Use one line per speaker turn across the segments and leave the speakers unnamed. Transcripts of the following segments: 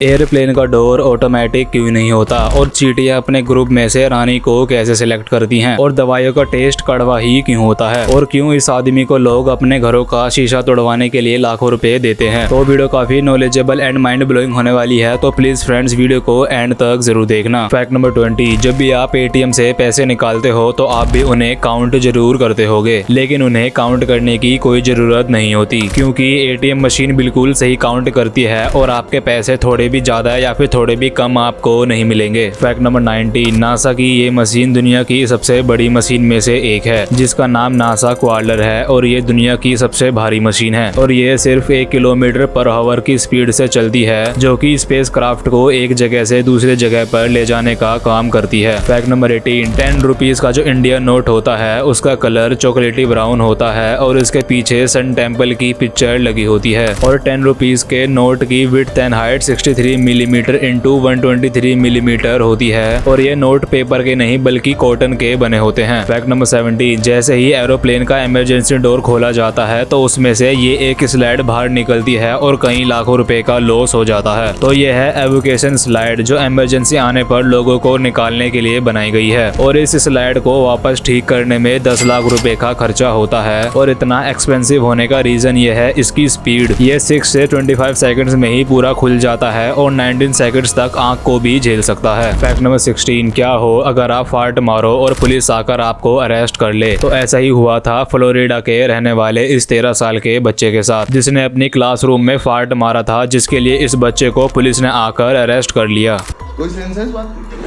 Airplane का door automatic क्यों नहीं होता और चींटियां अपने ग्रुप में से रानी को कैसे सिलेक्ट करती हैं और दवाइयों का टेस्ट कड़वा ही क्यों होता है और क्यों इस आदमी को लोग अपने घरों का शीशा तोड़वाने के लिए लाखों रुपए देते हैं। तो वीडियो काफी नॉलेजेबल एंड माइंड ब्लोइंग होने वाली है, तो प्लीज फ्रेंड्स वीडियो को एंड तक जरूर देखना। फैक्ट नंबर 20, जब भी आप एटीएम से पैसे निकालते हो तो आप भी उन्हें काउंट जरूर करते होगे, लेकिन उन्हें काउंट करने की कोई जरूरत नहीं होती क्योंकि एटीएम मशीन बिल्कुल सही काउंट करती है और आपके पैसे थोड़े भी ज्यादा या फिर थोड़े भी कम आपको नहीं मिलेंगे। फैक्ट नंबर 19, नासा की ये मशीन दुनिया की सबसे बड़ी मशीन में से एक है जिसका नाम नासा क्वाड्रर है और ये दुनिया की सबसे भारी मशीन है और ये सिर्फ 1 किलोमीटर पर आवर की स्पीड से चलती है, जो कि स्पेस क्राफ्ट को एक जगह से दूसरे जगह पर ले जाने का काम करती है। फैक्ट नंबर 18, 10 रुपीज का जो इंडियन नोट होता है उसका कलर चॉकलेटी ब्राउन होता है और इसके पीछे सन टेम्पल की पिक्चर लगी होती है और 10 रुपीज के नोट की width and height 63 millimetre into 123 millimetre होती है और ये नोट पेपर के नहीं बल्कि कॉटन के बने होते हैं। फैक्ट नंबर 17, जैसे ही एरोप्लेन का इमरजेंसी डोर खोला जाता है तो उसमें से ये एक स्लाइड बाहर निकलती है और कई लाखों रुपए का लॉस हो जाता है। तो ये है एवोकेशन स्लाइड जो इमरजेंसी आने पर लोगों को निकालने के लिए बनाई गई है और इस स्लाइड को वापस ठीक करने में 10 लाख रुपए का खर्चा होता है और इतना एक्सपेंसिव होने का रीजन ये है इसकी स्पीड। ये 6 से 25 सेकंड्स में ही पूरा खुल जाता है और 19 सेकंड्स तक आंख को भी झेल सकता है। फैक्ट नंबर 16, क्या हो अगर आप फार्ट मारो और पुलिस आकर आपको अरेस्ट कर ले। तो ऐसा ही हुआ था फ्लोरिडा के रहने वाले इस 13 साल के बच्चे के साथ जिसने अपनी क्लासरूम में फार्ट मारा था, जिसके लिए इस बच्चे को पुलिस ने आकर अरेस्ट कर लिया।
कोई सेंस है इस बात की?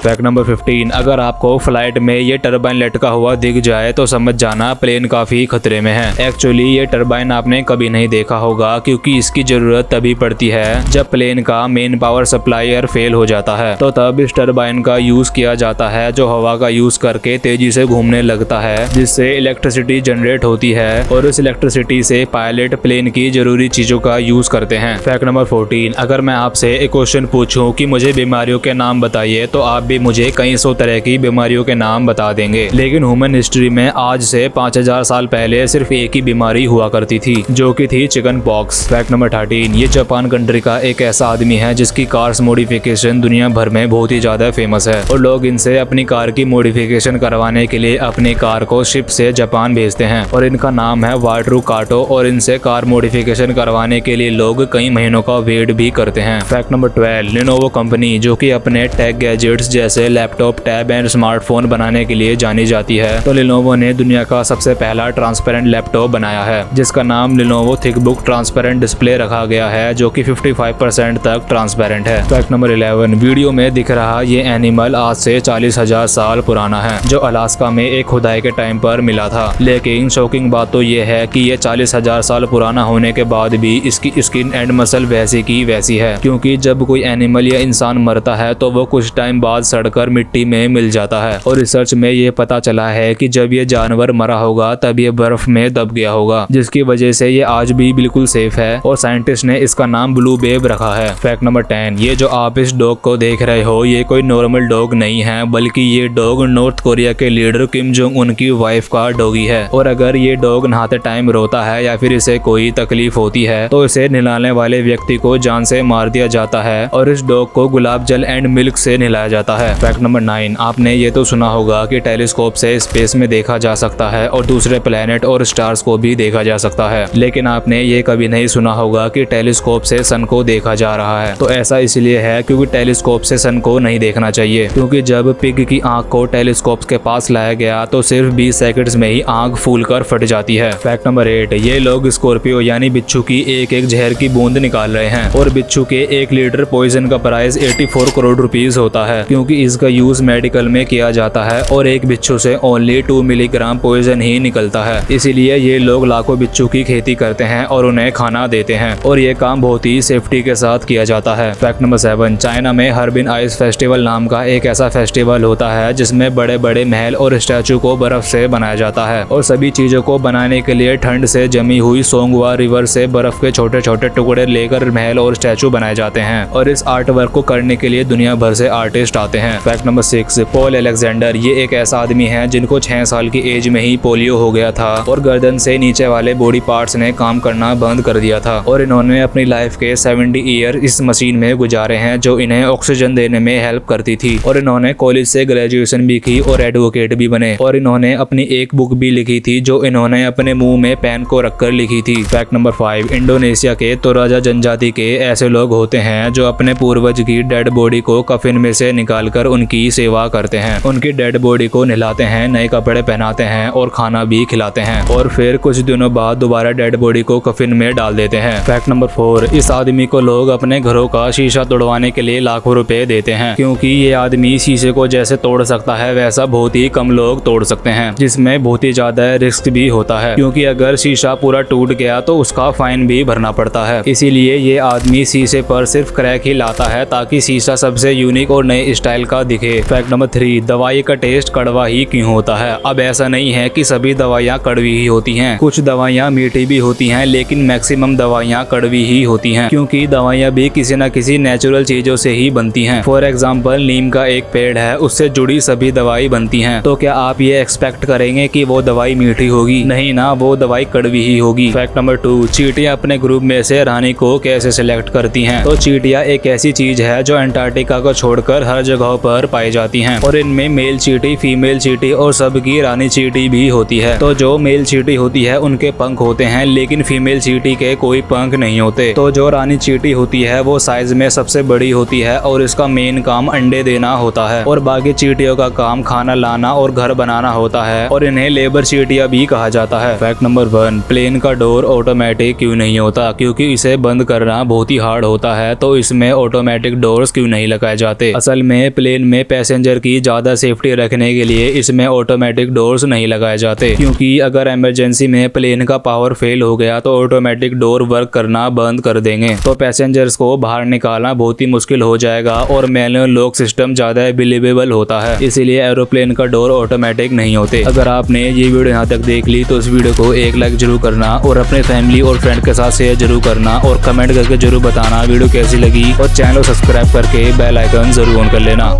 फैक्ट नंबर 15, अगर आपको फ्लाइट में ये टरबाइन लटका हुआ दिख जाए तो समझ जाना प्लेन काफी खतरे में है। एक्चुअली ये टरबाइन आपने कभी नहीं देखा होगा क्योंकि इसकी जरूरत तभी पड़ती है जब प्लेन का मेन पावर सप्लायर फेल हो जाता है, तो तब इस टरबाइन का यूज किया जाता है जो हवा का यूज करके तेजी से घूमने लगता है, जिससे इलेक्ट्रिसिटी जनरेट होती है और इस इलेक्ट्रिसिटी से पायलट प्लेन की जरूरी चीजों का यूज करते हैं। फैक्ट नंबर 14, अगर मैं आपसे एक क्वेश्चन पूछूं कि मुझे बीमारियों के नाम बताइए तो आप मुझे कई सौ तरह की बीमारियों के नाम बता देंगे, लेकिन ह्यूमन हिस्ट्री में आज से 5000 साल पहले सिर्फ एक ही बीमारी हुआ करती थी जो कि थी चिकन पॉक्स। फैक्ट नंबर 13, ये जापान कंट्री का एक ऐसा आदमी है जिसकी कार्स मॉडिफिकेशन दुनिया भर में बहुत ही ज्यादा फेमस है और लोग इनसे अपनी कार की मॉडिफिकेशन करवाने के लिए अपनी कार को शिप से जापान भेजते हैं और इनका नाम है वाटरू काटो और इनसे कार मॉडिफिकेशन करवाने के लिए लोग कई महीनों का वेट भी करते हैं। फैक्ट नंबर 12, लिनोवो कंपनी जो कि अपने टेक गैजेट्स जैसे लैपटॉप, टैब एंड स्मार्टफोन बनाने के लिए जानी जाती है, तो लिनोवो ने दुनिया का सबसे पहला ट्रांसपेरेंट लैपटॉप बनाया है जिसका नाम लिनोवो थिकबुक ट्रांसपेरेंट डिस्प्ले रखा गया है जो कि 55% तक ट्रांसपेरेंट है। फैक्ट नंबर 11, वीडियो में दिख रहा ये एनिमल आज से 40,000 साल पुराना है जो अलास्का में एक खुदाई के टाइम पर मिला था, लेकिन शॉकिंग बात तो ये है कि ये 40,000 साल पुराना होने के बाद भी इसकी स्किन एंड मसल वैसी की वैसी है, क्योंकि जब कोई एनिमल या इंसान मरता है तो वो कुछ टाइम बाद सड़कर मिट्टी में मिल जाता है और रिसर्च में ये पता चला है कि जब ये जानवर मरा होगा तब ये बर्फ में दब गया होगा, जिसकी वजह से ये आज भी बिल्कुल सेफ है और साइंटिस्ट ने इसका नाम ब्लू बेब रखा है। फैक्ट नंबर 10, ये जो आप इस डॉग को देख रहे हो ये कोई नॉर्मल डॉग नहीं है, बल्कि ये डॉग नॉर्थ कोरिया के लीडर किम जोंग उन की वाइफ का डॉगी है और अगर ये डॉग नहाते टाइम रोता है या फिर इसे कोई तकलीफ होती है तो इसे नहलाने वाले व्यक्ति को जान से मार दिया जाता है और इस डॉग को गुलाब जल एंड मिल्क से नहलाया जाता है। फैक्ट नंबर 9, आपने ये तो सुना होगा कि टेलीस्कोप से स्पेस में देखा जा सकता है और दूसरे प्लेनेट और स्टार्स को भी देखा जा सकता है, लेकिन आपने ये कभी नहीं सुना होगा कि टेलीस्कोप से सन को देखा जा रहा है। तो ऐसा इसलिए है क्योंकि टेलीस्कोप से सन को नहीं देखना चाहिए, क्योंकि जब पिग की आंख को टेलीस्कोप के पास लाया गया तो सिर्फ 20 सेकंड्स में ही आंख फूलकर फट जाती है। फैक्ट नंबर 8, ये लोग स्कॉर्पियो यानी बिच्छू की एक जहर की बूंद निकाल रहे हैं और बिच्छू के 1 लीटर पॉइजन का प्राइस 84 करोड़ रुपीज होता है, क्योंकि इसका यूज मेडिकल में किया जाता है और एक बिच्छू से ओनली 2 मिलीग्राम पॉइजन ही निकलता है। इसीलिए ये लोग लाखों बिच्छू की खेती करते हैं और उन्हें खाना देते हैं और ये काम बहुत ही सेफ्टी के साथ किया जाता है। फैक्ट नंबर 7, चाइना में हर्बिन आइस फेस्टिवल नाम का एक ऐसा फेस्टिवल होता है जिसमें बड़े बड़े महल और स्टैचू को बर्फ से बनाया जाता है और सभी चीजों को बनाने के लिए ठंड से जमी हुई सोंगवा रिवर से बर्फ के छोटे छोटे टुकड़े लेकर महल और स्टैचू बनाए जाते हैं और इस आर्ट वर्क को करने के लिए दुनिया भर से आर्टिस्ट आते जाते हैं। Fact number 6, Paul Alexander. ये एक ऐसा आदमी है जिनको 6 साल की एज में ही पोलियो हो गया था और गर्दन से नीचे वाले बॉडी पार्ट्स ने काम करना बंद कर दिया था और इन्होंने अपनी लाइफ के 70 ईयर इस मशीन में गुजारे हैं जो इन्हें ऑक्सीजन देने में हेल्प करती थी। और इन्होंने कॉलेज से ग्रेजुएशन भी की और एडवोकेट भी बने और इन्होंने अपनी एक बुक भी लिखी थी जो इन्होंने अपने मुंह में पेन को रखकर लिखी थी। फैक्ट नंबर 5, इंडोनेशिया के तोराजा जनजाति के ऐसे लोग होते हैं जो अपने पूर्वज की डेड बॉडी को कफिन में से निकालकर उनकी सेवा करते हैं। उनकी डेड बॉडी को नहलाते हैं, नए कपड़े पहनाते हैं और खाना भी खिलाते हैं और फिर कुछ दिनों बाद दोबारा डेड बॉडी को कफिन में डाल देते हैं। फैक्ट नंबर 4, इस आदमी को लोग अपने घरों का शीशा तोड़वाने के लिए लाखों रुपए देते हैं क्योंकि ये आदमी शीशे को जैसे तोड़ सकता है वैसा बहुत ही कम लोग तोड़ सकते हैं, जिसमें बहुत ही ज्यादा रिस्क भी होता है क्योंकि अगर शीशा पूरा टूट गया तो उसका फाइन भी भरना पड़ता है। इसीलिए ये आदमी शीशे पर सिर्फ क्रैक ही लाता है ताकि शीशा सबसे यूनिक और नए स्टाइल का दिखे। फैक्ट नंबर 3, दवाई का टेस्ट कड़वा ही क्यों होता है? अब ऐसा नहीं है कि सभी दवाइयाँ कड़वी ही होती हैं, कुछ दवाइयाँ मीठी भी होती हैं लेकिन मैक्सिमम दवाइयाँ कड़वी ही होती हैं क्योंकि दवाइयाँ भी किसी न किसी नेचुरल चीजों से ही बनती हैं। फॉर एग्जाम्पल नीम का एक पेड़ है, उससे जुड़ी सभी दवाई बनती हैं, तो क्या आप ये एक्सपेक्ट करेंगे कि वो दवाई मीठी होगी? नहीं ना, वो दवाई कड़वी ही होगी। फैक्ट नंबर 2, चींटियां अपने ग्रुप में से रानी को कैसे सिलेक्ट करती हैं? तो चींटियां एक ऐसी चीज है जो अंटार्कटिका को छोड़कर हर जगह पर पाई जाती हैं और इनमें मेल चींटी, फीमेल चींटी और सबकी रानी चींटी भी होती है। तो जो मेल चींटी होती है उनके पंख होते हैं लेकिन फीमेल चींटी के कोई पंख नहीं होते। तो जो रानी चींटी होती है वो साइज में सबसे बड़ी होती है और इसका मेन काम अंडे देना होता है और बाकी चींटियों का काम खाना लाना और घर बनाना होता है और इन्हें लेबर चींटियां भी कहा जाता है। फैक्ट नंबर 1, प्लेन का डोर ऑटोमेटिक क्यों नहीं होता? क्योंकि इसे बंद करना बहुत ही हार्ड होता है, तो इसमें ऑटोमेटिक डोर्स क्यों नहीं लगाए जाते? असल में प्लेन में पैसेंजर की ज्यादा सेफ्टी रखने के लिए इसमें ऑटोमेटिक डोर्स नहीं लगाए जाते क्योंकि अगर इमरजेंसी में प्लेन का पावर फेल हो गया तो ऑटोमेटिक डोर वर्क करना बंद कर देंगे, तो पैसेंजर्स को बाहर निकालना बहुत ही मुश्किल हो जाएगा और मैनुअल लॉक सिस्टम ज्यादा बिलीवेबल होता है, इसीलिए एरोप्लेन का डोर ऑटोमेटिक नहीं होते। अगर आपने ये वीडियो यहाँ तक देख ली तो इस वीडियो को एक लाइक जरूर करना और अपने फैमिली और फ्रेंड के साथ शेयर जरूर करना और कमेंट करके जरूर बताना वीडियो कैसी लगी और चैनल को सब्सक्राइब करके बेल आइकन जरूर ऑन कर लेना।